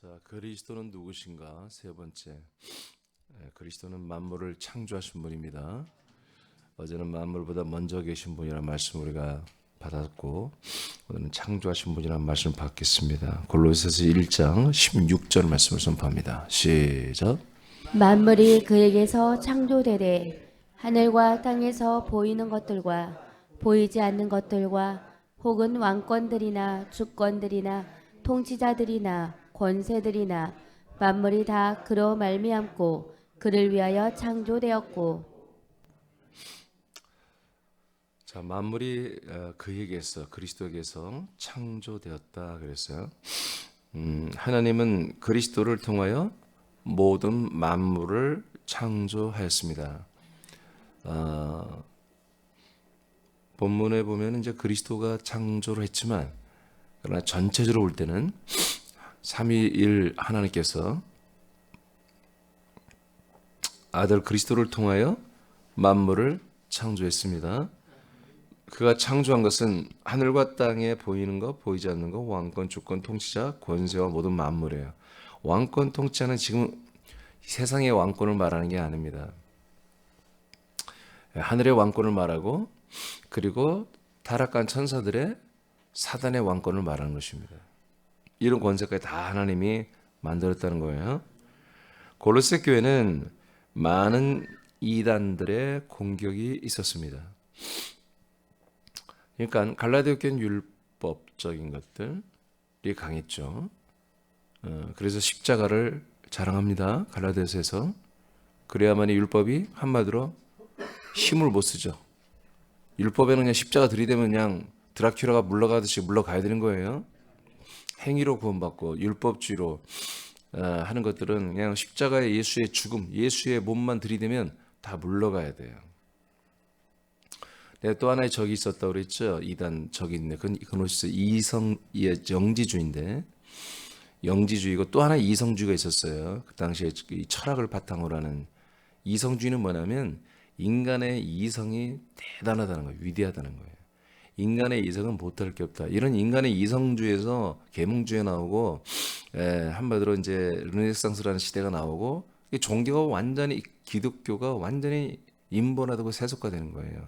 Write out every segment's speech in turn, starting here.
자, 그리스도는 누구신가? 세 번째, 그리스도는 만물을 창조하신 분입니다. 어제는 만물보다 먼저 계신 분이라는 말씀 우리가 받았고, 오늘은 창조하신 분이라는 말씀을 받겠습니다. 골로새서 1장 16절 말씀을 선포합니다. 시작. 만물이 그에게서 창조되되 하늘과 땅에서 보이는 것들과 보이지 않는 것들과 혹은 왕권들이나 주권들이나 통치자들이나 권세들이나 만물이 다 그로 말미암고 그를 위하여 창조되었고. 자, 만물이 그에게서 그리스도에게서 창조되었다 그랬어요. 하나님은 그리스도를 통하여 모든 만물을 창조하였습니다. 본문에 보면 이제 그리스도가 창조를 했지만 그러나 전체적으로 볼 때는 삼위일 하나님께서 아들 그리스도를 통하여 만물을 창조했습니다. 그가 창조한 것은 하늘과 땅에 보이는 것, 보이지 않는 것, 왕권, 주권, 통치자, 권세와 모든 만물이에요. 왕권, 통치자는 지금 세상의 왕권을 말하는 게 아닙니다. 하늘의 왕권을 말하고 그리고 타락한 천사들의 사단의 왕권을 말하는 것입니다. 이런 권세까지 다 하나님이 만들었다는 거예요. 골로새 교회는 많은 이단들의 공격이 있었습니다. 그러니까 갈라디아 교회는 율법적인 것들이 강했죠. 그래서 십자가를 자랑합니다. 갈라디아서에서. 그래야만이 율법이 한마디로 힘을 못 쓰죠. 율법에는 그냥 십자가 들이대면 그냥 드라큘라가 물러가듯이 물러가야 되는 거예요. 행위로 구원받고 율법주의로 하는 것들은 그냥 십자가의 예수의 죽음, 예수의 몸만 들이대면 다 물러가야 돼요. 내가 또 하나의 적이 있었다고 그랬죠. 이단 적이 있네. 그건 영지주의인데 영지주의고 또 하나 이성주의가 있었어요. 그 당시에 이 철학을 바탕으로 하는 이성주의는 뭐냐면 인간의 이성이 대단하다는 거예요. 위대하다는 거예요. 인간의 이성은 못할 게 없다. 이런 인간의 이성주의에서 계몽주의가 나오고 한마디로 이제 르네상스라는 시대가 나오고 종교가 완전히 기독교가 완전히 인본화되고 세속화되는 거예요.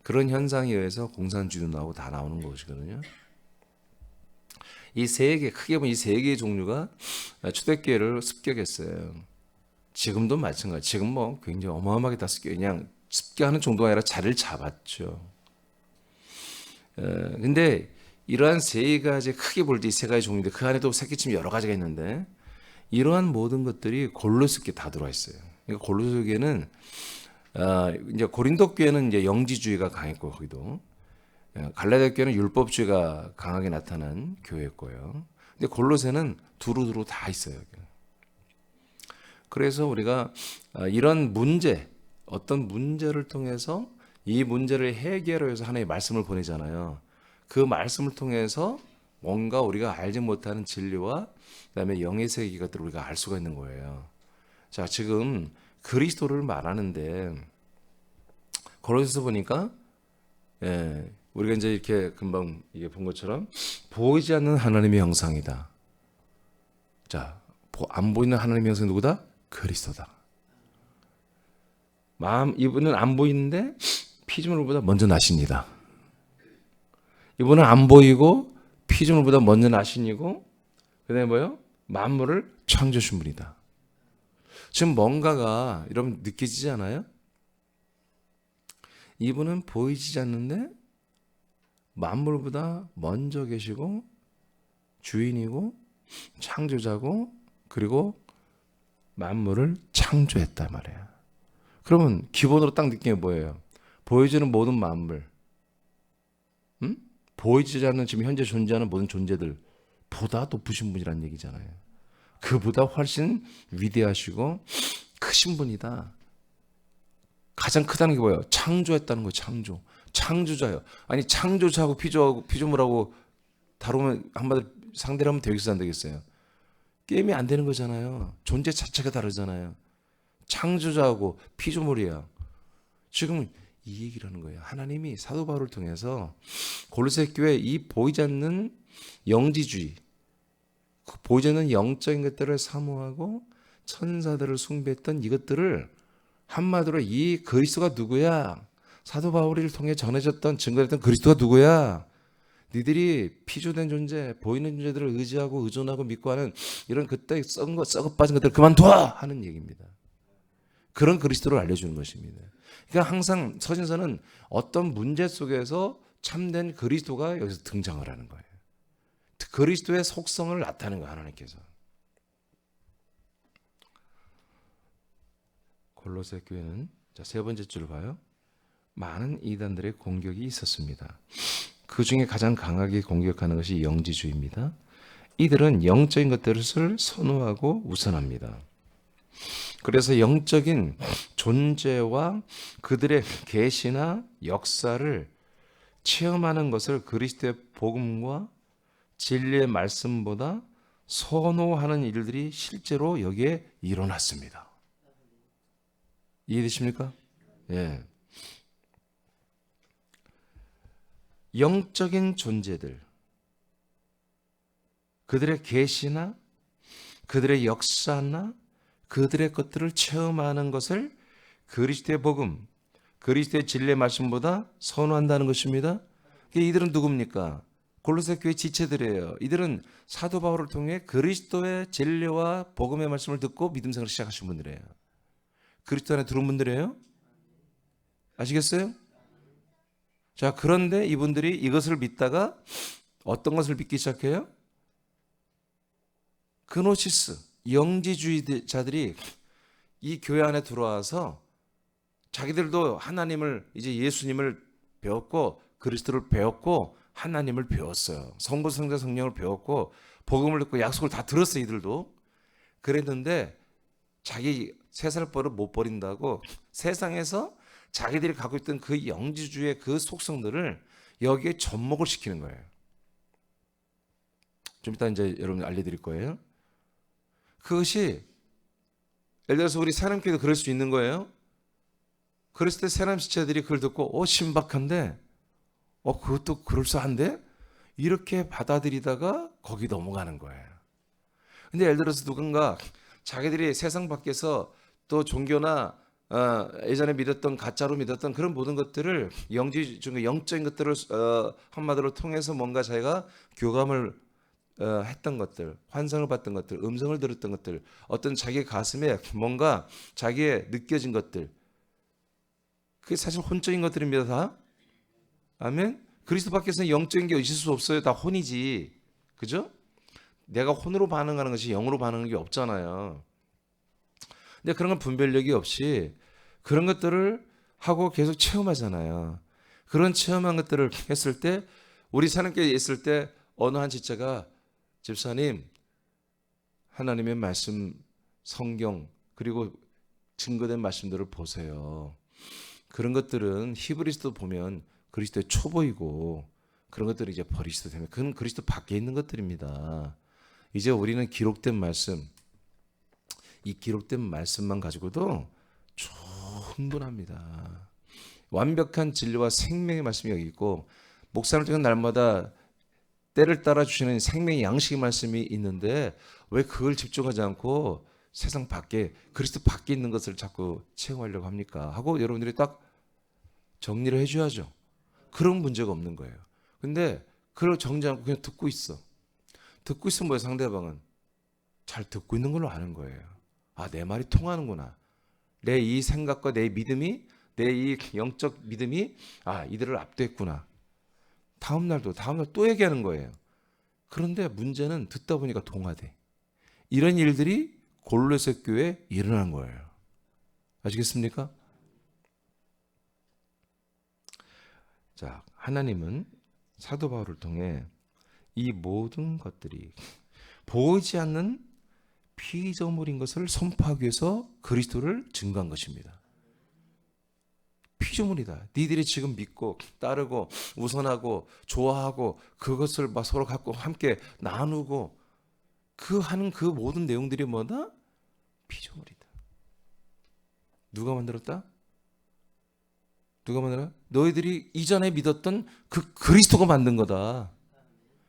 그런 현상에 의해서 공산주의도 나오고 다 나오는 것이거든요. 이 세 개, 크게 보면 이 세 개의 종류가 초대교회를 습격했어요. 지금도 마찬가지. 지금 뭐 굉장히 어마어마하게 다 습격, 그냥 습격하는 정도가 아니라 자리를 잡았죠. 근데 이러한 세 가지 크게 볼 때 이 세 가지 종류인데 그 안에도 새끼침 여러 가지가 있는데 이러한 모든 것들이 골로새 교회에 다 들어와 있어요. 그러니까 골로새 교회는 이제 고린도 교회는 이제 영지주의가 강했고 거기도 갈라디아 교회는 율법주의가 강하게 나타난 교회였고요. 근데 골로새는 두루두루 다 있어요. 그래서 우리가 이런 문제, 어떤 문제를 통해서 이 문제를 해결하기 위해서 하나님의 말씀을 보내잖아요. 그 말씀을 통해서 뭔가 우리가 알지 못하는 진리와 그다음에 영의 세계 것들을 우리가 알 수가 있는 거예요. 자, 지금 그리스도를 말하는데 골로새서 보니까 우리가 이제 이렇게 금방 이게 본 것처럼 보이지 않는 하나님의 형상이다. 자, 안 보이는 하나님의 형상이 누구다? 그리스도다. 이분은 안 보이는데 피조물보다 먼저 나십니다. 이분은 안 보이고 피조물보다 먼저 나신이고 그다음에 뭐요? 만물을 창조하신 분이다. 지금 뭔가가 여러분 느껴지지 않아요? 이분은 보이지 않는데 만물보다 먼저 계시고 주인이고 창조자고 그리고 만물을 창조했단 말이에요. 그러면 기본으로 딱 느끼는 게 뭐예요? 보여지는 모든 만물, 보이지 않는 지금 현재 존재하는 모든 존재들 보다 높으신 분이란 얘기잖아요. 그보다 훨씬 위대하시고 크신 분이다. 가장 크다는 게 뭐예요? 창조했다는 거예요. 창조. 창조자예요. 아니 창조자하고 피조물하고 다루면 한마디로 상대를 하면 되겠어요? 안 되겠어요? 게임이 안 되는 거잖아요. 존재 자체가 다르잖아요. 창조자하고 피조물이야. 지금 이 얘기를 하는 거예요. 하나님이 사도 바울을 통해서 골로새 교회 이 보이지 않는 영지주의 보이지 않는 영적인 것들을 사모하고 천사들을 숭배했던 이것들을 한마디로 이 그리스도가 누구야? 사도 바울을 통해 전해졌던 증거했던 그리스도가 누구야? 니들이 피조된 존재, 보이는 존재들을 의지하고 의존하고 믿고 하는 이런 그때 썩어 빠진 것들 그만둬 하는 얘기입니다. 그런 그리스도를 알려주는 것입니다. 그러니까 항상 서신서는 어떤 문제 속에서 참된 그리스도가 여기서 등장을 하는 거예요. 그리스도의 속성을 나타내는 거예요, 하나님께서. 골로새 교회는 세 번째 줄을 봐요. 많은 이단들의 공격이 있었습니다. 그 중에 가장 강하게 공격하는 것이 영지주의입니다. 이들은 영적인 것들을 선호하고 우선합니다. 그래서 영적인 존재와 그들의 계시나 역사를 체험하는 것을 그리스도의 복음과 진리의 말씀보다 선호하는 일들이 실제로 여기에 일어났습니다. 이해되십니까? 예. 영적인 존재들, 그들의 계시나 그들의 역사나 그들의 것들을 체험하는 것을 그리스도의 복음, 그리스도의 진리의 말씀보다 선호한다는 것입니다. 이들은 누굽니까? 골로새 교회 지체들이에요. 이들은 사도 바울을 통해 그리스도의 진리와 복음의 말씀을 듣고 믿음 생활을 시작하신 분들이에요. 그리스도 안에 들어온 분들이에요. 아시겠어요? 자, 그런데 이분들이 이것을 믿다가 어떤 것을 믿기 시작해요? 그노시스, 영지주의자들이 이 교회 안에 들어와서 자기들도 하나님을, 이제 예수님을 배웠고 그리스도를 배웠고 하나님을 배웠어요. 성부, 성자, 성령을 배웠고 복음을 듣고 약속을 다 들었어요. 이들도. 그랬는데 자기 세살 버릇 못 버린다고 세상에서 자기들이 갖고 있던 그 영지주의의 그 속성들을 여기에 접목을 시키는 거예요. 좀 이따 이제 여러분 알려드릴 거예요. 그것이 예를 들어서 우리 새남교회도 그럴 수 있는 거예요. 그랬을 때 새남 지체들이 그걸 듣고 신박한데 그것도 그럴싸한데 이렇게 받아들이다가 거기 넘어가는 거예요. 근데 예를 들어서 누군가 자기들이 세상 밖에서 또 종교나 예전에 믿었던 가짜로 믿었던 그런 모든 것들을 영적인 것들을 한마디로 통해서 뭔가 자기가 교감을 했던 것들, 환상을 봤던 것들, 음성을 들었던 것들, 어떤 자기 가슴에 뭔가 자기의 느껴진 것들, 그게 사실 혼적인 것들입니다. 다. 아멘. 그리스도 밖에서는 영적인 게 있을 수 없어요. 다 혼이지. 그죠? 내가 혼으로 반응하는 것이 영으로 반응하는 게 없잖아요. 근데 그런 건 분별력이 없이 그런 것들을 하고 계속 체험하잖아요. 그런 체험한 것들을 했을 때 우리 사람끼리 있을 때 어느 한 지체가 집사님 하나님의 말씀 성경 그리고 증거된 말씀들을 보세요. 그런 것들은 히브리서도 보면 그리스도의 초보이고 그런 것들을 이제 버리시도 되면 그건 그리스도 밖에 있는 것들입니다. 이제 우리는 기록된 말씀, 이 기록된 말씀만 가지고도 충분합니다. 완벽한 진리와 생명의 말씀이 여기 있고 목사님 통해 날마다 때를 따라 주시는 생명의 양식의 말씀이 있는데 왜 그걸 집중하지 않고 세상 밖에 그리스도 밖에 있는 것을 자꾸 체험하려고 합니까? 하고 여러분들이 딱 정리를 해줘야죠. 그런 문제가 없는 거예요. 근데 그걸 정리하지 않고 그냥 듣고 있어. 듣고 있으면 뭐예요? 상대방은 잘 듣고 있는 걸로 아는 거예요. 내 말이 통하는구나. 내 이 생각과 내 믿음이, 내 이 영적 믿음이 이들을 압도했구나. 다음날 또 얘기하는 거예요. 그런데 문제는 듣다 보니까 동화돼. 이런 일들이 골로새 교회에 일어난 거예요. 아시겠습니까? 자, 하나님은 사도 바울을 통해 이 모든 것들이 보이지 않는 피조물인 것을 선포하기 위해서 그리스도를 증거한 것입니다. 피조물이다. 니들이 지금 믿고 따르고 우선하고 좋아하고 그것을 막 서로 갖고 함께 나누고 하는 그 모든 내용들이 뭐다? 피조물이다. 누가 만들었다? 누가 만들어? 너희들이 이전에 믿었던 그 그리스도가 만든 거다.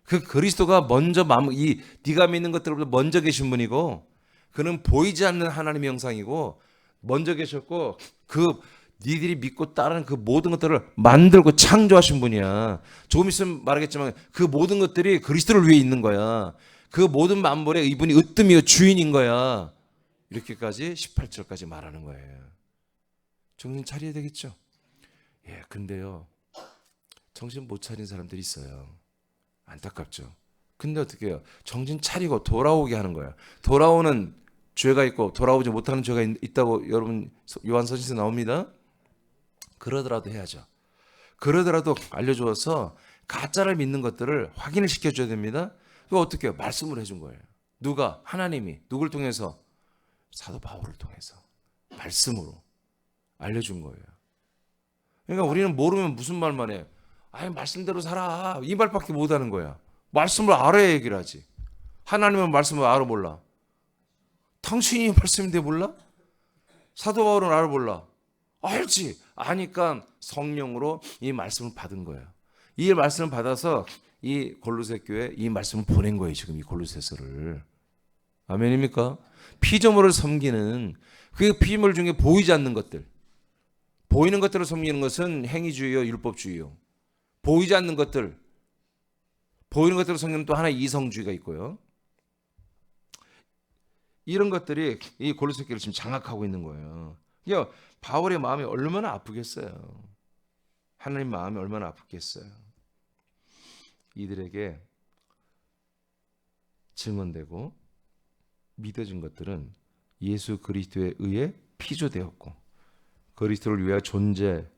그 그리스도가 먼저 이 네가 믿는 것들보다 먼저 계신 분이고, 그는 보이지 않는 하나님의 형상이고 먼저 계셨고, 그 니들이 믿고 따르는 그 모든 것들을 만들고 창조하신 분이야. 조금 있으면 말하겠지만 그 모든 것들이 그리스도를 위해 있는 거야. 그 모든 만물에 이분이 으뜸이요 주인인 거야. 이렇게까지 18절까지 말하는 거예요. 정신 차려야 되겠죠. 예, 근데요, 정신 못 차린 사람들이 있어요. 안타깝죠. 근데 어떻게 해요? 정신 차리고 돌아오게 하는 거야. 돌아오는 죄가 있고 돌아오지 못하는 죄가 있다고 여러분 요한서신서 나옵니다. 그러더라도 해야죠. 그러더라도 알려주어서 가짜를 믿는 것들을 확인을 시켜줘야 됩니다. 그거 어떻게 해요? 말씀을 해준 거예요. 누가? 하나님이. 누굴 통해서? 사도 바울을 통해서 말씀으로 알려준 거예요. 그러니까 우리는 모르면 무슨 말만 해. 아니 말씀대로 살아. 이 말밖에 못하는 거야. 말씀을 알아야 얘기를 하지. 하나님은 말씀을 알아 몰라. 당신이 말씀인데 몰라? 사도 바울은 알아 몰라? 알지. 아니까 성령으로 이 말씀을 받은 거예요. 이 말씀을 받아서 이 골로새 교회에 이 말씀을 보낸 거예요. 지금 이 골로새서를. 아멘입니까? 피조물을 섬기는 그 피조물 중에 보이지 않는 것들, 보이는 것들을 섬기는 것은 행위주의요 율법주의요. 보이지 않는 것들, 보이는 것들을 섬기는 또 하나의 이성주의가 있고요. 이런 것들이 이 골로새 교회를 지금 장악하고 있는 거예요. 그러니까 바울의 마음이 얼마나 아프겠어요. 하나님 마음이 얼마나 아프겠어요. 이들에게 증언되고 믿어진 것들은 예수 그리스도에 의해 피조되었고 그리스도를 위하여 존재하는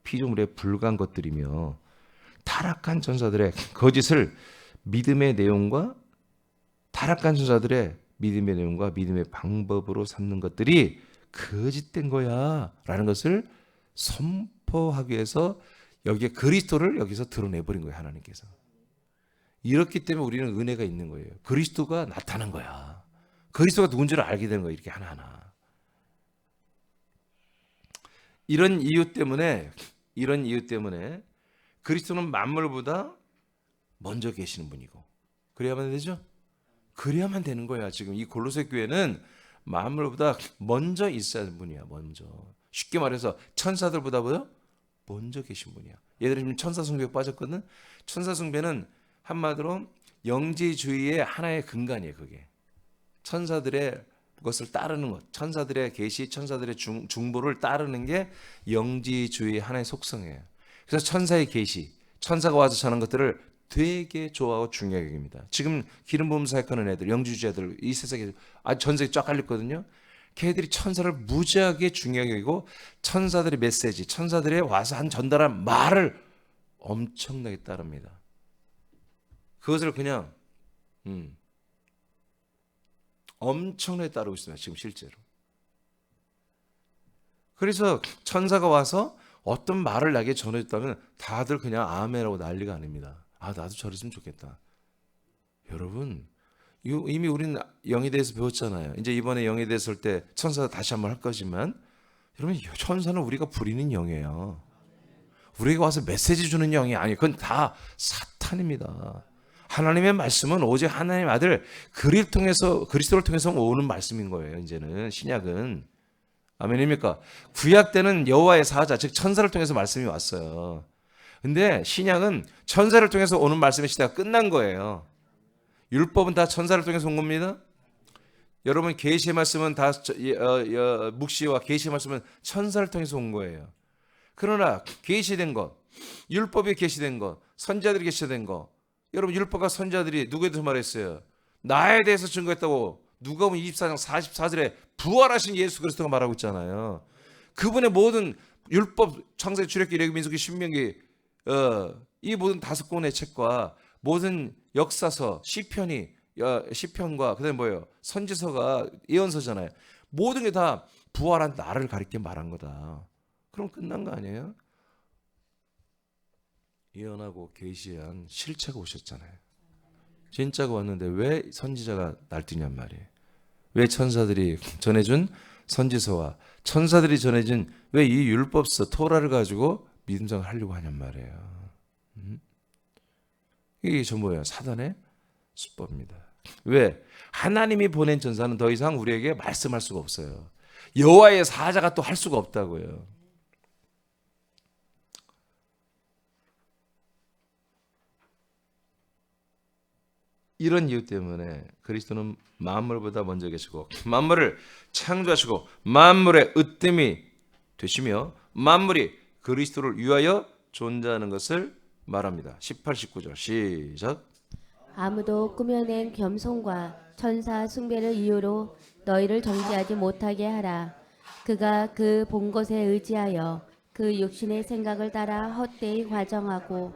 피조물에 불과한 것들이며 타락한 천사들의 거짓을 믿음의 내용과 타락한 천사들의 믿음의 내용과 믿음의 방법으로 삼는 것들이 거짓된 거야 라는 것을 선포하기 위해서 여기에 그리스도를 여기서 드러내버린 거예요. 하나님께서. 이렇기 때문에 우리는 은혜가 있는 거예요. 그리스도가 나타난 거야. 그리스도가 누군지를 알게 되는 거예요. 이렇게 하나하나. 이런 이유 때문에 그리스도는 만물보다 먼저 계시는 분이고 그래야만 되죠? 그래야만 되는 거야. 지금 이 골로새 교회는 만물보다 먼저 있어야 하는 분이야. 먼저. 쉽게 말해서 천사들보다 먼저 계신 분이야. 얘들은 지금 천사 숭배에 빠졌거든. 천사 숭배는 한마디로 영지주의의 하나의 근간이에요. 그게. 천사들의 것을 따르는 것, 천사들의 계시, 천사들의 중보를 따르는 게 영지주의의 하나의 속성이에요. 그래서 천사의 계시, 천사가 와서 전한 것들을 되게 좋아하고 중요하게 여깁니다. 지금 기름 부음 사역하는 애들, 영지주의자들 이 세상에 전 세계 쫙 깔렸거든요. 걔들이 천사를 무지하게 중요하게 여기고 천사들의 메시지, 천사들의 와서 한 전달한 말을 엄청나게 따릅니다. 그것을 그냥 엄청나게 따르고 있습니다. 지금 실제로. 그래서 천사가 와서 어떤 말을 나에게 전해줬다면 다들 그냥 아멘하고 난리가 아닙니다. 아, 나도 저랬으면 좋겠다. 여러분, 이미 우리는 영에 대해서 배웠잖아요. 이제 이번에 영에 대해서 할 때 천사 다시 한번 할 거지만 여러분, 천사는 우리가 부리는 영이에요. 우리가 와서 메시지 주는 영이 아니에요. 그건 다 사탄입니다. 하나님의 말씀은 오직 하나님의 아들 그리스도를 통해서 오는 말씀인 거예요. 이제는 신약은. 아멘입니까? 구약 때는 여호와의 사자, 즉 천사를 통해서 말씀이 왔어요. 근데 신약은 천사를 통해서 오는 말씀의 시대가 끝난 거예요. 율법은 다 천사를 통해서 온 겁니다. 여러분 계시의 말씀은 다 묵시와 계시의 말씀은 천사를 통해서 온 거예요. 그러나 계시된 것, 율법이 계시된 것, 선지자들이 계시된 것, 여러분 율법과 선지자들이 누구에 대해서 말했어요? 나에 대해서 증거했다고 누가복음 24장 44절에 부활하신 예수 그리스도가 말하고 있잖아요. 그분의 모든 율법, 창세기, 출애굽기, 레위기, 민수기, 신명기 이 모든 5권의 책과 모든 역사서, 시편과 그다음에 뭐예요? 선지서가 예언서잖아요. 모든 게 다 부활한 나를 가리켜 말한 거다. 그럼 끝난 거 아니에요? 예언하고 계시한 실체가 오셨잖아요. 진짜가 왔는데 왜 선지자가 날뛰냔 말이에요. 왜 천사들이 전해준 선지서와 천사들이 전해준 왜 이 율법서 토라를 가지고 믿음생활 하려고 하냔 말이에요. 이게 뭐예요? 사단의 수법입니다. 왜? 하나님이 보낸 전사는 더 이상 우리에게 말씀할 수가 없어요. 여호와의 사자가 또 할 수가 없다고요. 이런 이유 때문에 그리스도는 만물보다 먼저 계시고 만물을 창조하시고 만물의 으뜸이 되시며 만물이 그리스도를 위하여 존재하는 것을 말합니다. 18, 19절 시작. 아무도 꾸며낸 겸손과 천사 숭배를 이유로 너희를 정죄하지 못하게 하라. 그가 그 본 것에 의지하여 그 육신의 생각을 따라 헛되이 과정하고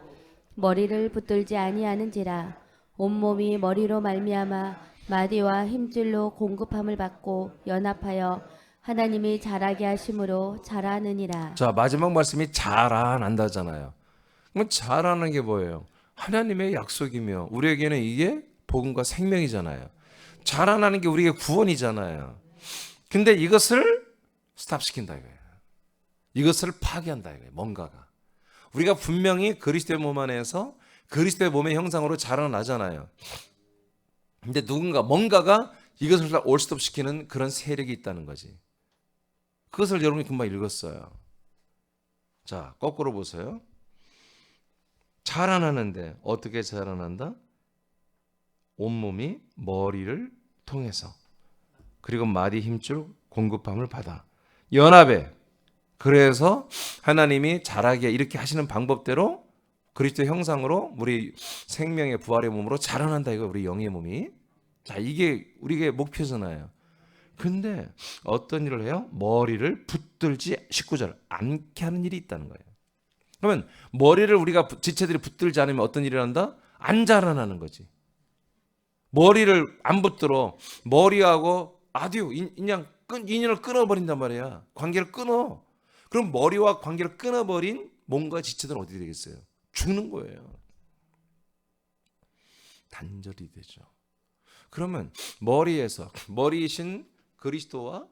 머리를 붙들지 아니하는지라. 온몸이 머리로 말미암아 마디와 힘줄로 공급함을 받고 연합하여 하나님이 자라게 하심으로 자라느니라. 자, 마지막 말씀이 자라난다잖아요. 그럼 자라는 게 뭐예요? 하나님의 약속이며 우리에게는 이게 복음과 생명이잖아요. 자라나는 게 우리에게 구원이잖아요. 근데 이것을 스탑시킨다 이거예요. 이것을 파괴한다 이거예요. 뭔가가. 우리가 분명히 그리스도의 몸 안에서 그리스도의 몸의 형상으로 자라나잖아요. 근데 뭔가가 이것을 다 올스톱시키는 그런 세력이 있다는 거지. 그것을 여러분이 금방 읽었어요. 자, 거꾸로 보세요. 자라나는데 어떻게 자라난다? 온몸이 머리를 통해서 그리고 마디 힘줄 공급함을 받아 연합해. 그래서 하나님이 자라게 이렇게 하시는 방법대로 그리스도 형상으로 우리 생명의 부활의 몸으로 자라난다 이거 우리 영의 몸이. 자, 이게 우리의 목표잖아요. 근데 어떤 일을 해요? 머리를 붙들지 19절 않게 하는 일이 있다는 거예요. 그러면 머리를 우리가 지체들이 붙들지 않으면 어떤 일을 한다? 안 자라나는 거지. 머리를 안 붙들어. 머리하고 아듀 인연을 끊어버린단 말이야. 관계를 끊어. 그럼 머리와 관계를 끊어버린 몸과 지체들은 어디 되겠어요? 죽는 거예요. 단절이 되죠. 그러면 머리이신 그리스도와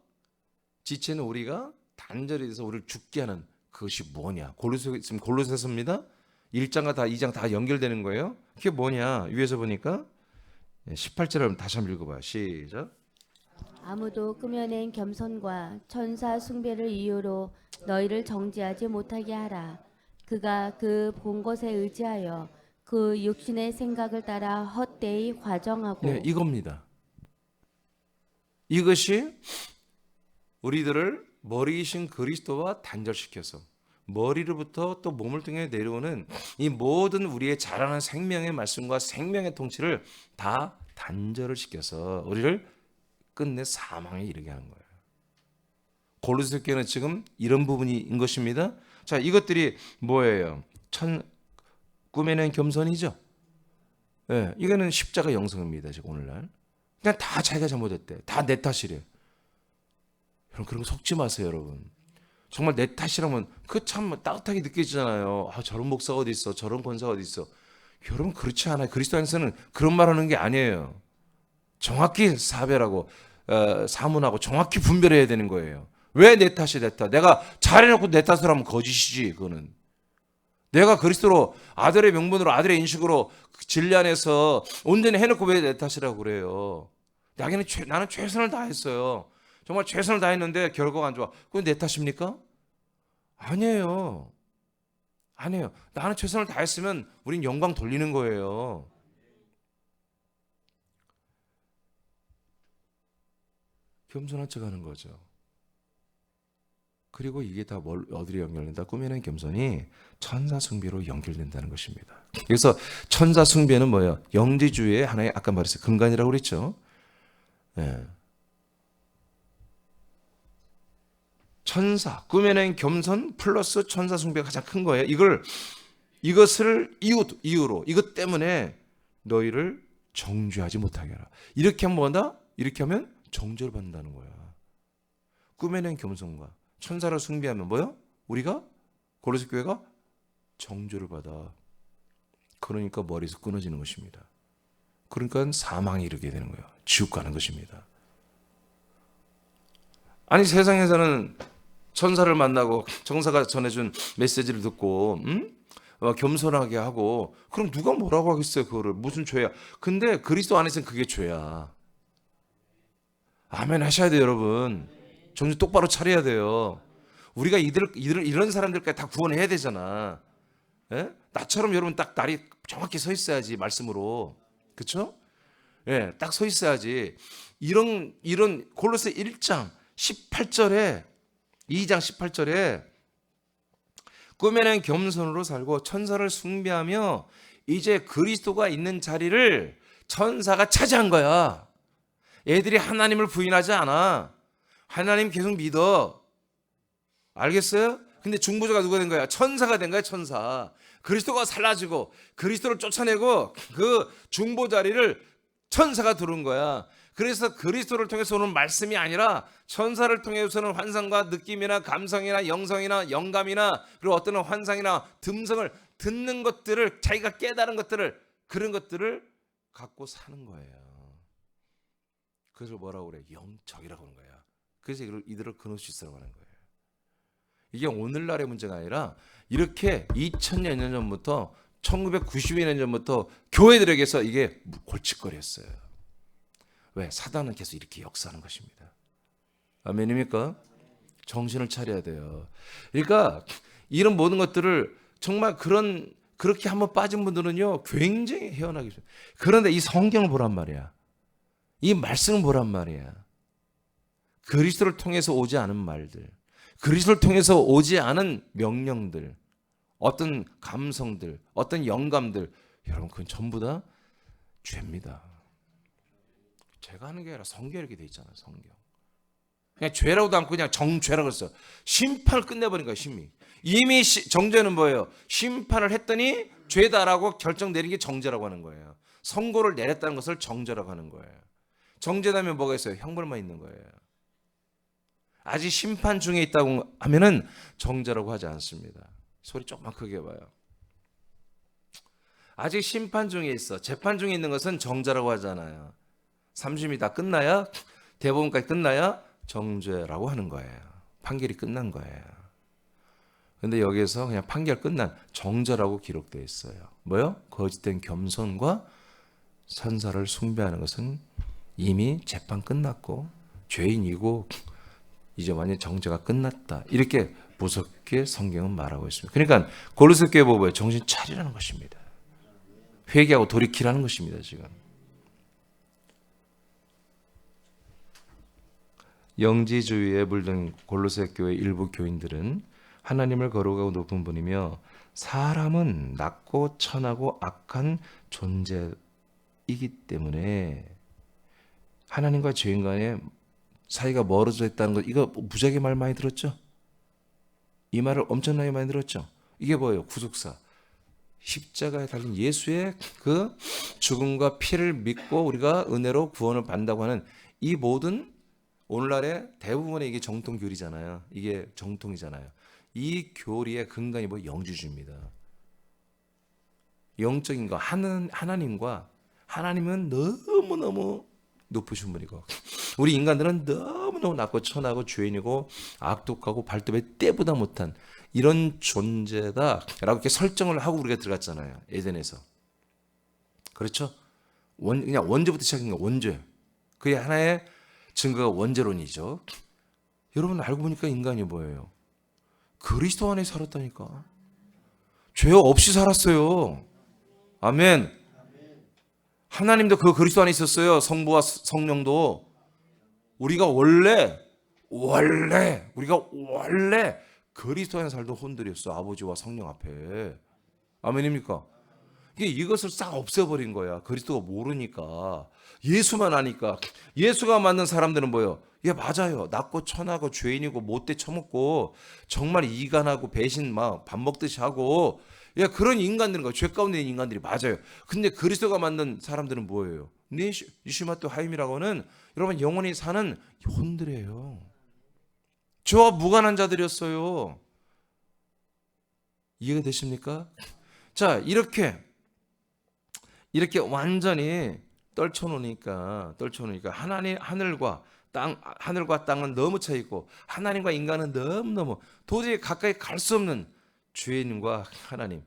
지체는 우리가 단절이 돼서 우리를 죽게 하는 그것이 뭐냐? 골로새서입니다. 1장과 2장 다 연결되는 거예요. 그게 뭐냐? 위에서 보니까 18절을 다시 한번 읽어봐요. 시작. 아무도 꾸며낸 겸손과 천사 숭배를 이유로 너희를 정죄하지 못하게 하라. 그가 그 본 것에 의지하여 그 육신의 생각을 따라 헛되이 과정하고. 네, 이겁니다. 이것이 우리들을 머리이신 그리스도와 단절시켜서 머리로부터 또 몸을 통해 내려오는 이 모든 우리의 자라는 생명의 말씀과 생명의 통치를 다 단절을 시켜서 우리를 끝내 사망에 이르게 하는 거예요. 골로새 교회는 지금 이런 부분인 것입니다. 자, 이것들이 뭐예요? 꿈에는 겸손이죠. 예, 이거는 십자가 영성입니다. 지금 오늘날 그냥 다 자기가 잘못했대. 다 내 탓이래. 여러분 그런 거 속지 마세요, 여러분. 정말 내 탓이라면 그 참 따뜻하게 느껴지잖아요. 아, 저런 목사 어디 있어? 저런 권사 어디 있어? 여러분 그렇지 않아요. 그리스도 안에서는 그런 말하는 게 아니에요. 정확히 사별하고 사문하고 정확히 분별해야 되는 거예요. 왜 내 탓이 내 탓? 내가 잘해놓고 내 탓을 하면 거짓이지. 그거는 내가 그리스도로 아들의 명분으로 아들의 인식으로 진리 안에서 온전히 해놓고 왜 내 탓이라고 그래요? 나는 최선을 다했어요. 정말 최선을 다했는데 결과가 안 좋아. 그건 내 탓입니까? 아니에요. 아니에요. 나는 최선을 다했으면 우린 영광 돌리는 거예요. 겸손한 척하는 거죠. 그리고 이게 다 어디로 연결된다? 꿈에는 겸손이 천사 숭배로 연결된다는 것입니다. 그래서 천사 숭배는 뭐예요? 영지주의의 하나의 아까 말했어요. 근간이라고 그랬죠. 네. 천사, 꿈에는 겸손 플러스 천사 숭배가 가장 큰 거예요. 이것을 이유로 이것 때문에 너희를 정죄하지 못하게 하라. 이렇게 하면 뭐다? 이렇게 하면 정죄를 받는다는 거야. 꿈에는 겸손과 천사를 숭배하면 뭐요? 우리가 골로새 교회가 정죄를 받아. 그러니까 머리에서 끊어지는 것입니다. 그러니까 사망에 이르게 되는 거예요. 지옥 가는 것입니다. 아니 세상에서는 천사를 만나고 천사가 전해준 메시지를 듣고 겸손하게 하고 그럼 누가 뭐라고 하겠어요? 그거를 무슨 죄야? 근데 그리스도 안에서는 그게 죄야. 아멘 하셔야 돼요, 여러분. 정신 똑바로 차려야 돼요. 우리가 이런 사람들까지 다 구원해야 되잖아. 예? 나처럼 여러분 딱 날이 정확히 서 있어야지 말씀으로. 그렇죠? 예, 딱 서 있어야지. 이런 골로새 1장 18절에 2장 18절에 꿈에는 겸손으로 살고 천사를 숭배하며 이제 그리스도가 있는 자리를 천사가 차지한 거야. 애들이 하나님을 부인하지 않아. 하나님 계속 믿어. 알겠어요? 근데 중보자가 누가 된 거야? 천사가 된 거야, 천사. 그리스도가 살라지고 그리스도를 쫓아내고 그 중보 자리를 천사가 들어온 거야. 그래서 그리스도를 통해서 오는 말씀이 아니라 천사를 통해서는 환상과 느낌이나 감성이나 영성이나 영감이나 그리고 어떤 환상이나 듬성을 듣는 것들을 자기가 깨달은 것들을 그런 것들을 갖고 사는 거예요. 그래서 뭐라고 그래? 영적이라고 하는 거야. 그래서 이들을 그노시스라고 하는 거예요. 이게 오늘날의 문제가 아니라 이렇게 2000년 전부터 1992년 전부터 교회들에게서 이게 골칫거리였어요. 왜? 사단은 계속 이렇게 역사하는 것입니다. 아멘입니까? 정신을 차려야 돼요. 그러니까 이런 모든 것들을 정말 그렇게 한번 빠진 분들은요 굉장히 헤어나기 쉽습니다. 그런데 이 성경을 보란 말이야. 이 말씀을 보란 말이야. 그리스도를 통해서 오지 않은 말들, 그리스도를 통해서 오지 않은 명령들, 어떤 감성들, 어떤 영감들, 여러분 그건 전부 다 죄입니다. 죄가 하는 게 아니라 성경에 이렇게 돼 있잖아요. 성경. 그냥 죄라고도 않고 그냥 정죄라고 했어요. 심판을 끝내버린 거예요. 이미 정죄는 뭐예요? 심판을 했더니 죄다라고 결정 내린 게 정죄라고 하는 거예요. 선고를 내렸다는 것을 정죄라고 하는 거예요. 정죄다면 뭐가 있어요? 형벌만 있는 거예요. 아직 심판 중에 있다고 하면은 정죄라고 하지 않습니다. 소리 조금만 크게 봐요. 아직 심판 중에 있어. 재판 중에 있는 것은 정죄라고 하잖아요. 3심이 다 끝나야, 대법원까지 끝나야 정죄라고 하는 거예요. 판결이 끝난 거예요. 근데 여기에서 그냥 판결 끝난 정죄라고 기록되어 있어요. 뭐요? 거짓된 겸손과 천사를 숭배하는 것은 이미 재판 끝났고 죄인이고 이제 완전 정죄가 끝났다. 이렇게 무섭게 성경은 말하고 있습니다. 그러니까 골로새 교회 보고요. 정신 차리라는 것입니다. 회개하고 돌이키라는 것입니다. 지금. 영지주의에 물든 골로새 교회 일부 교인들은 하나님을 거룩하고 높은 분이며 사람은 낮고 천하고 악한 존재이기 때문에 하나님과 죄인 간의 사이가 멀어져 있다는 것, 이거 무지하게 말 많이 들었죠? 이 말을 엄청나게 많이 들었죠? 이게 뭐예요? 구속사. 십자가에 달린 예수의 그 죽음과 피를 믿고 우리가 은혜로 구원을 받는다고 하는 이 모든 오늘날의 대부분의 이게 정통 교리잖아요. 이게 정통이잖아요. 이 교리의 근간이 뭐 영지주의입니다. 영적인 거 하나님은 너무너무 높으신 분이고 우리 인간들은 너무너무 낮고 천하고 죄인이고 악독하고 발톱에 때보다 못한 이런 존재다라고 이렇게 설정을 하고 우리가 들어갔잖아요. 에덴에서. 그렇죠? 그냥 원죄부터 시작한 거 원죄. 그게 하나의 증거가 원죄론이죠. 여러분 알고 보니까 인간이 뭐예요? 그리스도 안에 살았다니까. 죄 없이 살았어요. 아멘. 하나님도 그 그리스도 안에 있었어요. 성부와 성령도. 우리가 원래 그리스도 안에 살던 혼들이었어. 아버지와 성령 앞에. 아멘입니까? 이것을 싹 없애버린 거야. 그리스도가 모르니까. 예수만 아니까. 예수가 만든 사람들은 뭐예요? 예, 맞아요. 낮고 천하고 죄인이고 못돼 처먹고 정말 이간하고 배신 막 밥 먹듯이 하고 예, 그런 인간들인 거예요. 죄 가운데 있는 인간들이 맞아요. 근데 그리스도가 만든 사람들은 뭐예요? 니시마토 하임이라고는 여러분 영원히 사는 혼들이에요. 저와 무관한 자들이었어요. 이해가 되십니까? 자, 이렇게 완전히 떨쳐놓으니까 하늘과 땅은 너무 차 있고 하나님과 인간은 너무너무 도저히 가까이 갈 수 없는 죄인과 하나님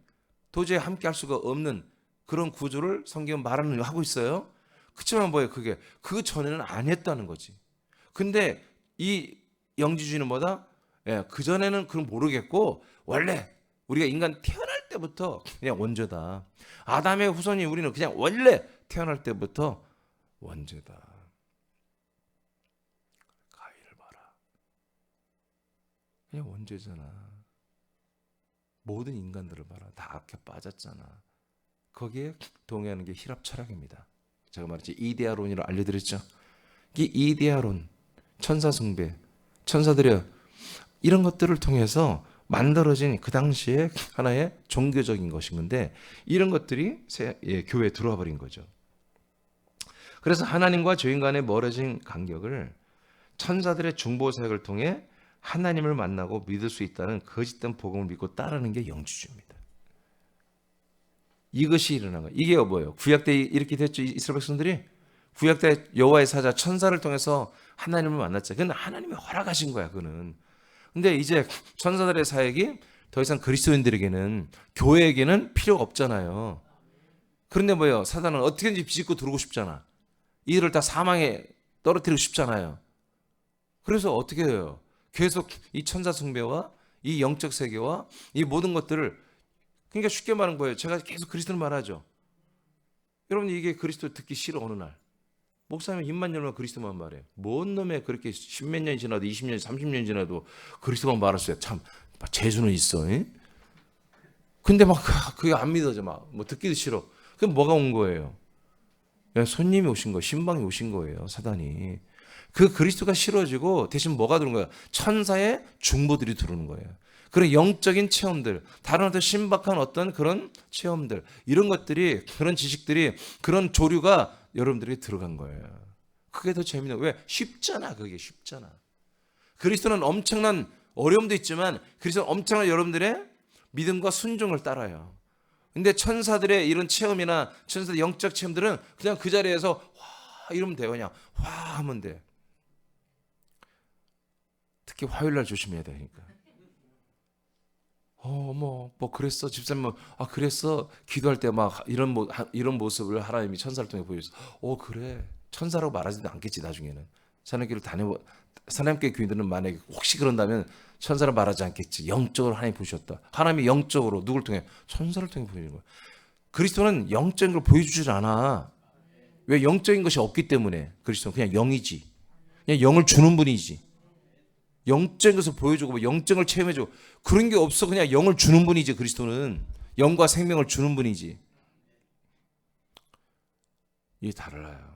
도저히 함께 할 수가 없는 그런 구조를 성경은 말하는 하고 있어요. 그렇지만 뭐예요? 그게 그 전에는 아니었다는 거지. 근데 이 영지주의는 뭐다? 예, 그 전에는 그건 모르겠고 원래 우리가 인간 태어날 때부터 그냥 원죄다. 아담의 후손이 우리는 그냥 원래 태어날 때부터 원죄다. 가인을 봐라. 그냥 원죄잖아. 모든 인간들을 봐라. 다 악해 빠졌잖아. 거기에 동의하는 게 힐랍 철학입니다. 제가 말했지 이데아론이라고 알려드렸죠. 이 이데아론, 천사 숭배, 천사들의 이런 것들을 통해서 만들어진 그 당시에 하나의 종교적인 것인 건데 이런 것들이 교회에 들어와 버린 거죠. 그래서 하나님과 죄인 간의 멀어진 간격을 천사들의 중보 사역을 통해 하나님을 만나고 믿을 수 있다는 거짓된 복음을 믿고 따르는 게 영지주의입니다. 이것이 일어난 거예요. 이게 뭐예요? 구약 때 이렇게 됐죠. 이스라엘 백성들이 구약 때 여호와의 사자 천사를 통해서 하나님을 만났죠. 그건 하나님이 허락하신 거야. 그는. 근데 이제 천사들의 사역이 더 이상 그리스도인들에게는 교회에게는 필요가 없잖아요. 그런데 뭐예요? 사단은 어떻게든지 비집고 들어오고 싶잖아. 이들을 다 사망에 떨어뜨리고 싶잖아요. 그래서 어떻게 해요? 계속 이 천사 숭배와 이 영적 세계와 이 모든 것들을 그러니까 쉽게 말하는 거예요. 제가 계속 그리스도를 말하죠. 여러분 이게 그리스도 듣기 싫어 어느 날. 목사님 입만 열면 그리스도만 말해. 뭔 놈에 그렇게 10몇 년이 지나도 20년, 30년 지나도 그리스도만 말했어요. 참 재주는 있어. 에? 근데 막 그게 안 믿어져. 막 뭐 듣기도 싫어. 그럼 뭐가 온 거예요? 손님이 오신 거예요. 신방이 오신 거예요. 사단이. 그 그리스도가 싫어지고 대신 뭐가 들어온 거예요? 천사의 중보들이 들어오는 거예요. 그런 영적인 체험들, 다른 어떤 신박한 어떤 그런 체험들, 이런 것들이, 그런 지식들이, 그런 조류가 여러분들에게 들어간 거예요. 그게 더 재밌는 거예요. 왜? 쉽잖아. 그게 쉽잖아. 그리스도는 엄청난 어려움도 있지만 그리스도는 엄청난 여러분들의 믿음과 순종을 따라요. 근데 천사들의 이런 체험이나 천사들의 영적 체험들은 그냥 그 자리에서 와 이러면 돼요. 그냥 와 하면 돼. 특히 화요일날 조심해야 되니까. 뭐 그랬어 집사님 그랬어 기도할 때 막 이런 모습을 하나님이 천사를 통해 보여줬어. 그래 천사라고 말하지도 않겠지 나중에는. 사나님교회 교인들은 만약에 혹시 그런다면 천사를 말하지 않겠지. 영적으로 하나님 보셨다. 하나님이 영적으로 누굴 통해? 천사를 통해 보여주는 거야. 그리스도는 영적인 걸 보여주질 않아. 왜? 영적인 것이 없기 때문에. 그리스도는 그냥 영이지. 그냥 영을 주는 분이지. 영적인 것을 보여주고 영적을 체험해주고 그런 게 없어. 그냥 영을 주는 분이지. 그리스도는 영과 생명을 주는 분이지. 이게 달라요.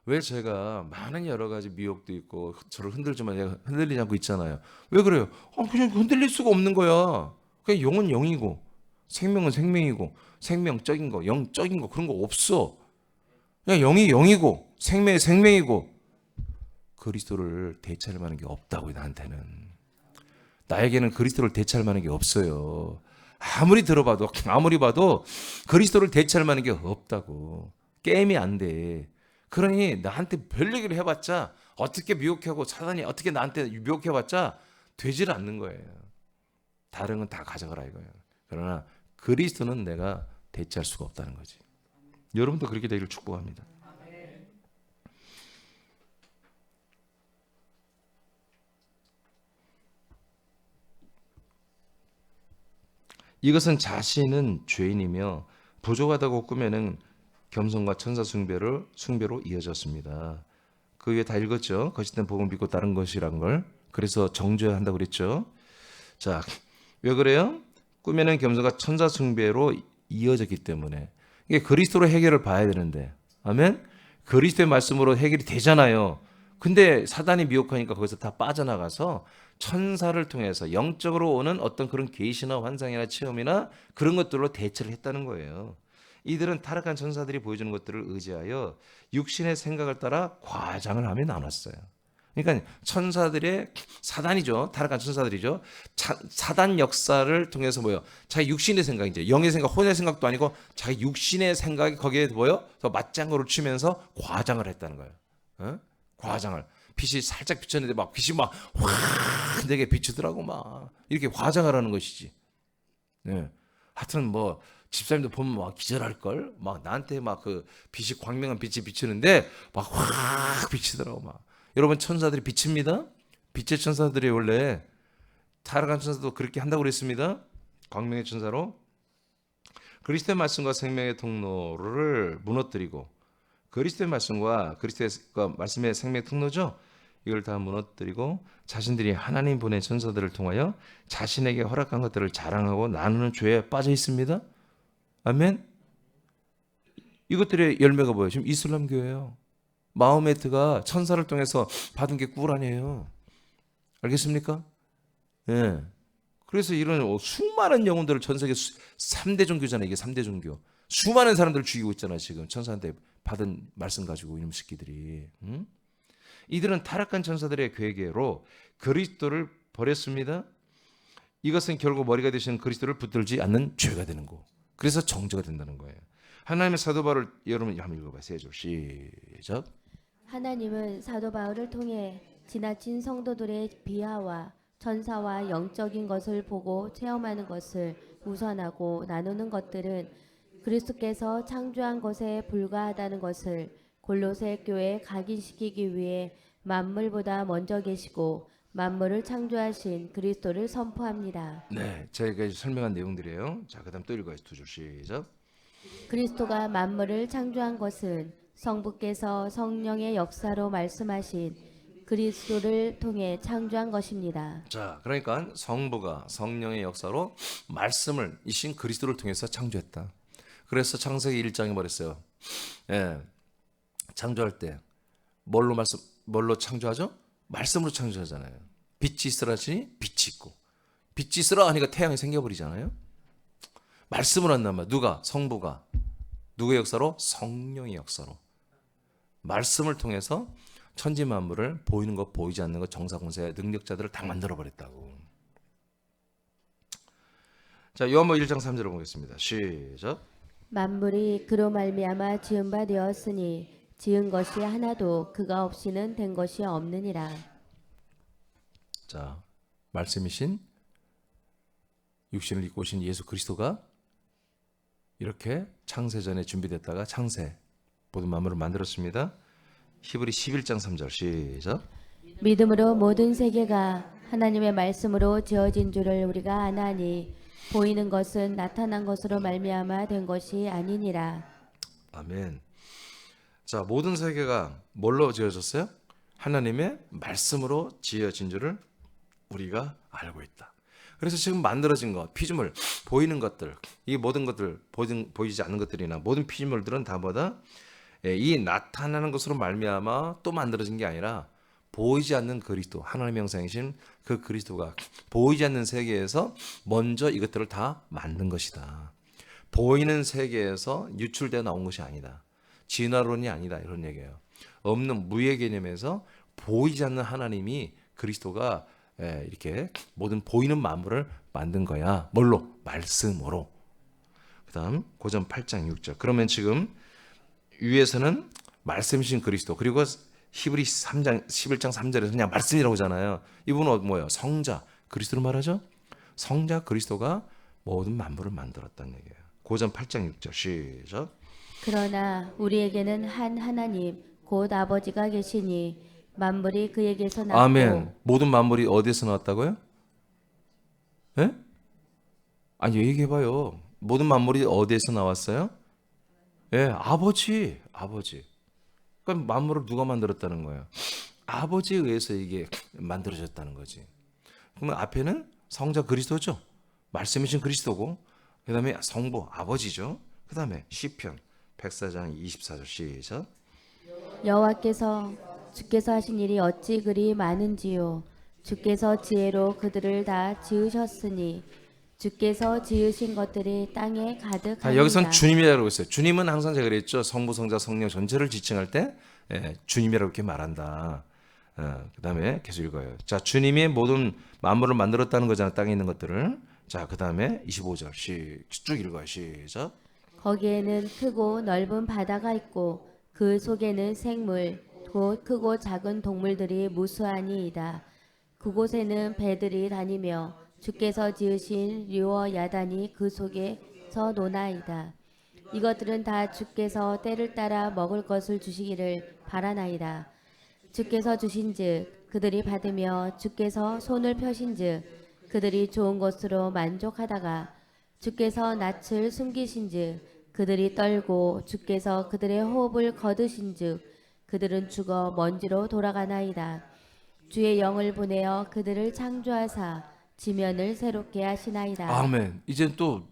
왜 제가 많은 여러 가지 미혹도 있고 저를 흔들지만 내가 흔들리지 않고 있잖아요. 왜 그래요? 그냥 흔들릴 수가 없는 거야. 그냥 영은 영이고 생명은 생명이고 생명적인 거 영적인 거 그런 거 없어. 그냥 영이 영이고 생명이 생명이고 그리스도를 대체할 만한 게 없다고요. 나한테는. 나에게는 그리스도를 대체할 만한 게 없어요. 아무리 들어봐도 아무리 봐도 그리스도를 대체할 만한 게 없다고. 게임이 안 돼. 그러니 나한테 별 얘기를 해봤자 어떻게 미혹하고 사단이 어떻게 나한테 미혹해봤자 되질 않는 거예요. 다른 건 다 가져가라 이거예요. 그러나 그리스도는 내가 대체할 수가 없다는 거지. 여러분도 그렇게 되기를 축복합니다. 이것은 자신은 죄인이며 부족하다고 꾸며낸 겸손과 천사 숭배로 이어졌습니다. 그 위에 다 읽었죠. 거짓된 복음을 믿고 다른 것이란 걸. 그래서 정죄해야 한다고 그랬죠. 자, 왜 그래요? 꾸며낸 겸손과 천사 숭배로 이어졌기 때문에. 이게 그리스도로 해결을 봐야 되는데. 아멘? 그리스도의 말씀으로 해결이 되잖아요. 근데 사단이 미혹하니까 거기서 다 빠져나가서 천사를 통해서 영적으로 오는 어떤 그런 계시나 환상이나 체험이나 그런 것들로 대처를 했다는 거예요. 이들은 타락한 천사들이 보여주는 것들을 의지하여 육신의 생각을 따라 과장을 하며 나눴어요. 그러니까 천사들의 사단이죠. 타락한 천사들이죠. 사단 역사를 통해서 뭐요? 자기 육신의 생각, 이제 영의 생각, 혼의 생각도 아니고 자기 육신의 생각이 거기에 뭐요? 더 맞장구를 치면서 과장을 했다는 거예요. 어? 과장을. 빛이 살짝 비쳤는데 막 빛이 막 확 되게 비추더라고 막 이렇게 과장을 하는 것이지. 네. 하여튼 뭐 집사님도 보면 막 기절할 걸. 막 나한테 막 그 빛이 광명한 빛이 비치는데 막 확 비치더라고 막. 여러분 천사들이 비칩니다. 빛의 천사들이 원래 타락한 천사도 그렇게 한다고 그랬습니다. 광명의 천사로 그리스도의 말씀과 생명의 통로를 무너뜨리고 그리스도의 말씀과 그리스도의 말씀의 생명의 통로죠. 이걸 다 무너뜨리고 자신들이 하나님 보낸 천사들을 통하여 자신에게 허락한 것들을 자랑하고 나누는 죄에 빠져 있습니다. 아멘. 이것들의 열매가 뭐예요? 지금 이슬람 교회예요. 마호메트가 천사를 통해서 받은 게 꿀 아니에요. 알겠습니까? 예. 그래서 이런 수많은 영혼들을 전 세계 3대 종교잖아요. 이게 3대 종교. 수많은 사람들을 죽이고 있잖아요. 지금 천사한테 받은 말씀 가지고 이놈 새끼들이. 응? 이들은 타락한 천사들의 괴계로 그리스도를 버렸습니다. 이것은 결국 머리가 되시는 그리스도를 붙들지 않는 죄가 되는 거. 그래서 정죄가 된다는 거예요. 하나님의 사도 바울을 여러분 한번 읽어봐요. 세 줄 시작. 하나님은 사도 바울을 통해 지나친 성도들의 비하와 천사와 영적인 것을 보고 체험하는 것을 우선하고 나누는 것들은 그리스도께서 창조한 것에 불과하다는 것을 골로새 교회에 각인시키기 위해 만물보다 먼저 계시고 만물을 창조하신 그리스도를 선포합니다. 네, 제가 설명한 내용들이에요. 자, 그다음 또 읽어요. 두 줄 시작. 그리스도가 만물을 창조한 것은 성부께서 성령의 역사로 말씀하신 그리스도를 통해 창조한 것입니다. 자, 그러니까 성부가 성령의 역사로 말씀을 이신 그리스도를 통해서 창조했다. 그래서 창세기 1장에 말했어요. 예, 창조할 때 뭘로 창조하죠? 말씀으로 창조하잖아요. 빛이 있으라 하시니 빛이 있고, 빛이 있으라 하니까 태양이 생겨버리잖아요. 말씀을 한단 말이야. 누가? 성부가. 누구의 역사로? 성령의 역사로. 말씀을 통해서 천지 만물을 보이는 것 보이지 않는 것 정사공사의 능력자들을 다 만들어 버렸다고. 자, 요한복음 1장 3절을 보겠습니다. 시작. 만물이 그로 말미암아 지은 바 되었으니 지은 것이 하나도 그가 없이는 된 것이 없느니라. 자, 말씀이신 육신을 입고 오신 예수 그리스도가 이렇게 창세 전에 준비됐다가 창세 모든 만물을 만들었습니다. 히브리 11장 3절 시작. 믿음으로 모든 세계가 하나님의 말씀으로 지어진 줄을 우리가 아나니 보이는 것은 나타난 것으로 말미암아 된 것이 아니니라. 아멘. 자, 모든 세계가 뭘로 지어졌어요? 하나님의 말씀으로 지어진 줄을 우리가 알고 있다. 그래서 지금 만들어진 것, 피조물, 보이는 것들, 이 모든 것들, 보이지 않는 것들이나 모든 피조물들은 다 뭐다? 이 나타나는 것으로 말미암아 또 만들어진 게 아니라 보이지 않는 그리스도, 하나님의 형상이신 그 그리스도가 보이지 않는 세계에서 먼저 이것들을 다 만든 것이다. 보이는 세계에서 유출되어 나온 것이 아니다. 진화론이 아니다. 이런 얘기예요. 없는 무의 개념에서 보이지 않는 하나님이 그리스도가 이렇게 모든 보이는 만물을 만든 거야. 뭘로? 말씀으로. 그 다음 고전 8장 6절. 그러면 지금 위에서는 말씀이신 그리스도, 그리고 히브리 3장 11장 3절에서 그냥 말씀이라고 하잖아요. 이분은 뭐예요? 성자 그리스도를 말하죠. 성자 그리스도가 모든 만물을 만들었다는 얘기예요. 고전 8장 6절 시작. 그러나 우리에게는 한 하나님 곧 아버지가 계시니 만물이 그에게서 났고. 아멘. 모든 만물이 어디에서 나왔다고요? 예? 아니 얘기해봐요. 모든 만물이 어디에서 나왔어요? 예, 아버지. 그럼 만물을 누가 만들었다는 거예요? 아버지에 의해서 이게 만들어졌다는 거지. 그러면 앞에는 성자 그리스도죠. 말씀이신 그리스도고, 그 다음에 성부 아버지죠. 그 다음에 시편 104장 24절 시작. 여호와께서 주께서 하신 일이 어찌 그리 많은지요. 주께서 지혜로 그들을 다 지으셨으니 주께서 지으신 것들이 땅에 가득하니라. 여기선 주님이라고 했어요. 주님은 항상 제가 그랬죠. 성부, 성자, 성령 전체를 지칭할 때 주님이라고 이렇게 말한다. 그 다음에 계속 읽어요. 자, 주님이 모든 만물을 만들었다는 거잖아. 땅에 있는 것들을. 자, 그 다음에 25절 쭉 읽어요. 시작. 거기에는 크고 넓은 바다가 있고 그 속에는 생물 곧 크고 작은 동물들이 무수하니이다. 그곳에는 배들이 다니며 주께서 지으신 류와 야단이 그 속에서 노나이다. 이것들은 다 주께서 때를 따라 먹을 것을 주시기를 바라나이다. 주께서 주신즉 그들이 받으며 주께서 손을 펴신즉 그들이 좋은 것으로 만족하다가 주께서 낯을 숨기신즉 그들이 떨고 주께서 그들의 호흡을 거두신즉 그들은 죽어 먼지로 돌아가나이다. 주의 영을 보내어 그들을 창조하사 지면을 새롭게 하시나이다. 아멘. 이제 또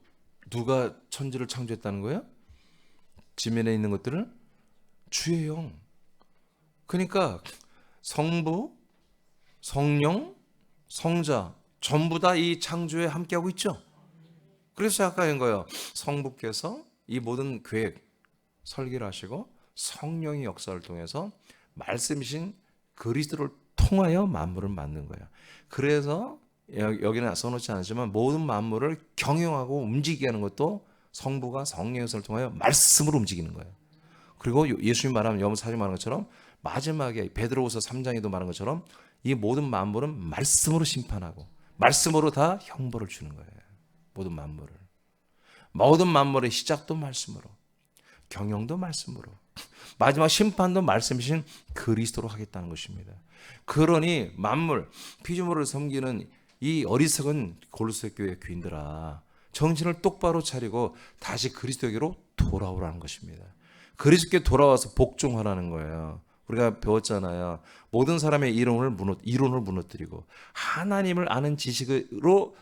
누가 천지를 창조했다는 거예요? 지면에 있는 것들을 주의 영. 그러니까 성부, 성령, 성자 전부 다 이 창조에 함께하고 있죠. 그래서 아까 한 거예요. 성부께서 이 모든 계획, 설계를 하시고 성령의 역사를 통해서 말씀이신 그리스도를 통하여 만물을 만든 거예요. 그래서 여기는 써놓지 않지만 모든 만물을 경영하고 움직이게 하는 것도 성부가 성령의 역사를 통하여 말씀으로 움직이는 거예요. 그리고 예수님이 말하면 여모사지 말한 것처럼 마지막에 베드로후서 3장에도 말한 것처럼 이 모든 만물은 말씀으로 심판하고 말씀으로 다 형벌을 주는 거예요. 모든 만물을. 모든 만물의 시작도 말씀으로, 경영도 말씀으로, 마지막 심판도 말씀이신 그리스도로 하겠다는 것입니다. 그러니 만물, 피조물을 섬기는 이 어리석은 골로새 교회 교인들아, 정신을 똑바로 차리고 다시 그리스도에게로 돌아오라는 것입니다. 그리스도께 돌아와서 복종하라는 거예요. 우리가 배웠잖아요. 모든 사람의 이론을 무너뜨리고 하나님을 아는 지식으로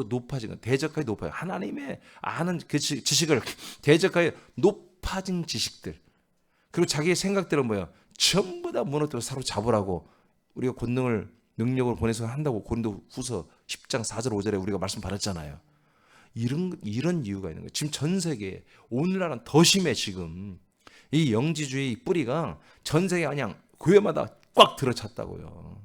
높아진, 대적하게 높아요. 하나님의 아는 그 지식을 대적하게 높아진 지식들, 그리고 자기의 생각들은 뭐야? 전부 다 무너뜨려 사로잡으라고 우리가 권능을 능력으로 보내서 한다고 고린도후서 10장 4절 5절에 우리가 말씀 받았잖아요. 이런 이유가 있는 거예요. 지금 전 세계에, 오늘날은 더 심해. 지금 이 영지주의 뿌리가 전 세계 그냥 교회마다 꽉 들어찼다고요.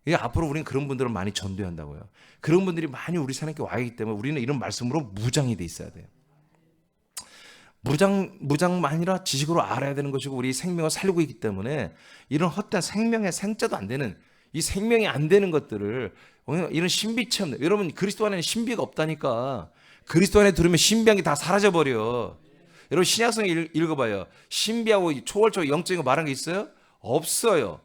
이게 앞으로 우리는 그런 분들을 많이 전도해야 한다고요. 그런 분들이 많이 우리 사람께 와 있기 때문에 우리는 이런 말씀으로 무장이 돼 있어야 돼요. 무장만이라 지식으로 알아야 되는 것이고 우리 생명을 살리고 있기 때문에 이런 헛된 생명의 생자도 안 되는, 이 생명이 안 되는 것들을, 이런 신비체 없는, 여러분 그리스도 안에는 신비가 없다니까. 그리스도 안에 들으면 신비한 게 다 사라져버려. 여러분 신약성 읽어봐요. 신비하고 초월적 영적인 거 말한 게 있어요? 없어요.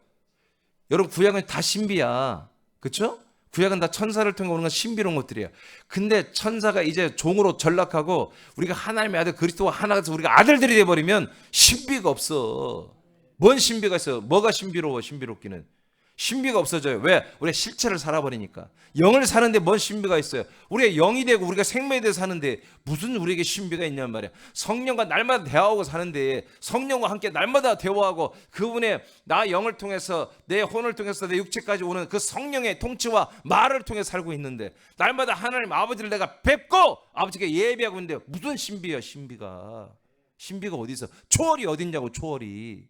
여러분 구약은 다 신비야. 그렇죠? 구약은 다 천사를 통해 오는 건 신비로운 것들이야. 근데 천사가 이제 종으로 전락하고 우리가 하나님의 아들 그리스도와 하나가 돼서 우리가 아들들이 돼버리면 신비가 없어. 뭔 신비가 있어요? 뭐가 신비로워? 신비롭기는 신비가 없어져요. 왜? 우리가 실체를 살아버리니까. 영을 사는데 뭔 신비가 있어요? 우리가 영이 되고 우리가 생명이 돼서 사는데 무슨 우리에게 신비가 있냔 말이야. 성령과 날마다 대화하고 사는데, 성령과 함께 날마다 대화하고 그분의 나 영을 통해서, 내 혼을 통해서 내 육체까지 오는 그 성령의 통치와 말을 통해 살고 있는데, 날마다 하나님 아버지를 내가 뵙고 아버지께 예배하고 있는데 무슨 신비야? 신비가 어디 있어? 초월이 어디 있냐고. 초월이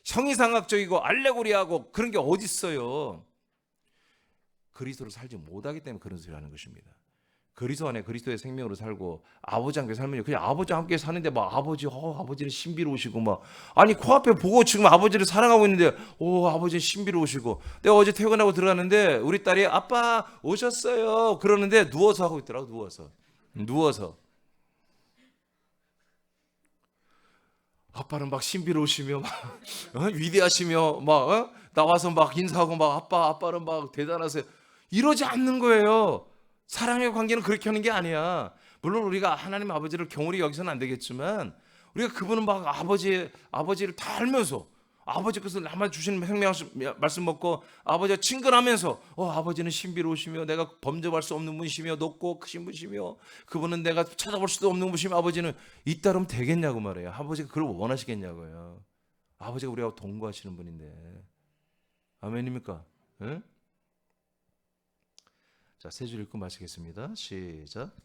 형이상학적이고 알레고리하고 그런 게 어디 있어요? 그리스도로 살지 못하기 때문에 그런 소리 하는 것입니다. 그리스도 안에 그리스도의 생명으로 살고 아버지 함께 살면 그냥 아버지와 함께 사는데 막 아버지는 신비로우시고 막, 아니 코앞에 보고 지금 아버지를 사랑하고 있는데 아버지는 신비로우시고, 내가 어제 퇴근하고 들어갔는데 우리 딸이 아빠 오셨어요 그러는데 누워서 하고 있더라고. 누워서 아빠는 막 신비로우시며 막 위대하시며 막 나와서 막 인사하고 막 아빠는 막 대단하세요. 이러지 않는 거예요. 사랑의 관계는 그렇게 하는 게 아니야. 물론 우리가 하나님 아버지를 경홀히 여기서는 안 되겠지만 우리가 그분은 막 아버지를 다 알면서 아버지께서 나만 주시는 생명 말씀 먹고 아버지와 친근하면서 아버지는 신비로우시며 내가 범접할 수 없는 분이시며 높고 크신 분이시며 그분은 내가 찾아볼 수도 없는 분이시며, 아버지는 이따르면 되겠냐고 말해요. 아버지가 그걸 원하시겠냐고요. 아버지가 우리하고 동거하시는 분인데. 아멘입니까? 네? 자, 세 줄 읽고 마치겠습니다. 시작.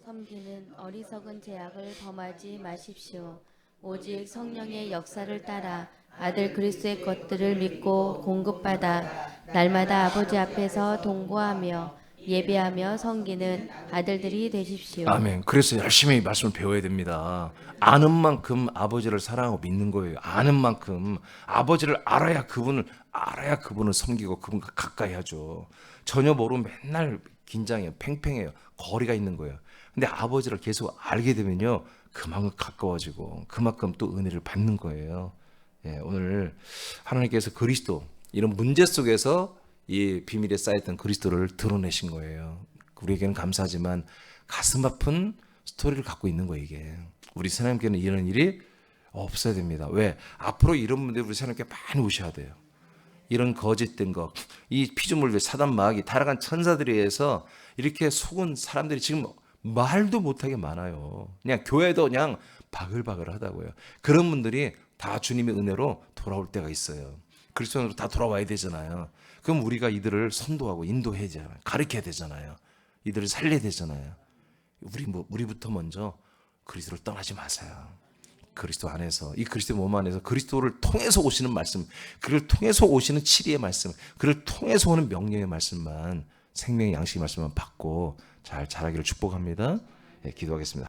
섬기는 어리석은 죄악을 범하지 마십시오. 오직 성령의 역사를 따라 아들 그리스도의 것들을 믿고 공급받아 날마다 아버지 앞에서 동거하며 예배하며 섬기는 아들들이 되십시오. 아멘. 그래서 열심히 말씀을 배워야 됩니다. 아는 만큼 아버지를 사랑하고 믿는 거예요. 아는 만큼 아버지를 알아야 그분을 섬기고 그분과 가까이 하죠. 전혀 모르면 맨날 긴장해요. 팽팽해요. 거리가 있는 거예요. 근데 아버지를 계속 알게 되면요, 그만큼 가까워지고 그만큼 또 은혜를 받는 거예요. 예, 오늘 하나님께서 그리스도, 이런 문제 속에서 이 비밀에 쌓였던 그리스도를 드러내신 거예요. 우리에게는 감사하지만 가슴 아픈 스토리를 갖고 있는 거예요, 이게. 우리 하나님께는 이런 일이 없어야 됩니다. 왜? 앞으로 이런 분들이 우리 하나님께 많이 오셔야 돼요. 이런 거짓된 것, 이 피조물들, 사단 마귀, 타락한 천사들에 의해서 이렇게 속은 사람들이 지금 말도 못하게 많아요. 그냥 교회도 그냥 바글바글 하다고요. 그런 분들이 다 주님의 은혜로 돌아올 때가 있어요. 그리스도인으로 다 돌아와야 되잖아요. 그럼 우리가 이들을 선도하고 인도해야 되잖아요. 가르쳐야 되잖아요. 이들을 살려야 되잖아요. 우리부터 먼저 그리스도를 떠나지 마세요. 그리스도 안에서, 이 그리스도의 몸 안에서 그리스도를 통해서 오시는 말씀, 그를 통해서 오시는 치리의 말씀, 그를 통해서 오는 명령의 말씀만, 생명의 양식의 말씀만 받고 잘 자라기를 축복합니다. 예, 기도하겠습니다.